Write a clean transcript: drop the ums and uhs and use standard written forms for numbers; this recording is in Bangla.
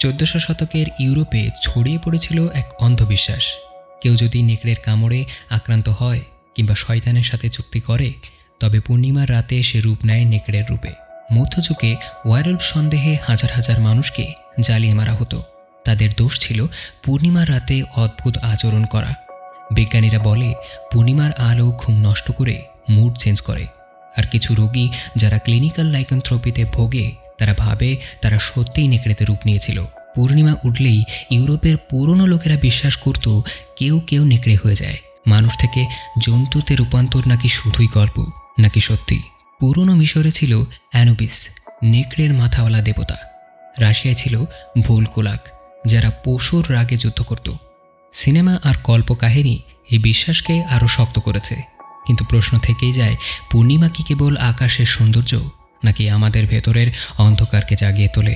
1400 শতকের ইউরোপে ছড়িয়ে পড়েছিল এক অন্ধবিশ্বাস। কেউ যদি নেকড়ের কামড়ে আক্রান্ত হয় কিংবা শয়তানের সাথে চুক্তি করে, তবে পূর্ণিমার রাতে সে রূপ নেয় নেকড়ের রূপে। মধ্যযুগে ওয়ারল্ফ সন্দেহে হাজার হাজার মানুষকে জ্বালিয়ে মারা হতো। তাদের দোষ ছিল পূর্ণিমার রাতে অদ্ভুত আচরণ করা। বিজ্ঞানীরা বলে পূর্ণিমার আলো ঘুম নষ্ট করে মুড চেঞ্জ করে। আর কিছু রোগী যারা ক্লিনিক্যাল লাইকেনথ্রপিতে ভোগে, তারা ভাবে তারা সত্যিই নেকড়েতে রূপ নিয়েছিল। পূর্ণিমা উঠলেই ইউরোপের পুরনো লোকেরা বিশ্বাস করত কেউ কেউ নেকড়ে হয়ে যায়। মানুষ থেকে জন্তুতে রূপান্তর নাকি শুধুই গল্প, নাকি সত্যি। পুরনো মিশরে ছিল অ্যানুবিস, নেকড়ের মাথাওয়ালা দেবতা। রাশিয়ায় ছিল ভোলকোলাক, যারা পশুর রাগে যুদ্ধ করত। সিনেমা আর কল্পকাহিনী এই বিশ্বাসকে আরও শক্ত করেছে। কিন্তু প্রশ্ন থেকেই যায়, পূর্ণিমা কি কেবল আকাশের সৌন্দর্য, নাকি আমাদের ভেতরের অন্ধকারকে জাগিয়ে তোলে?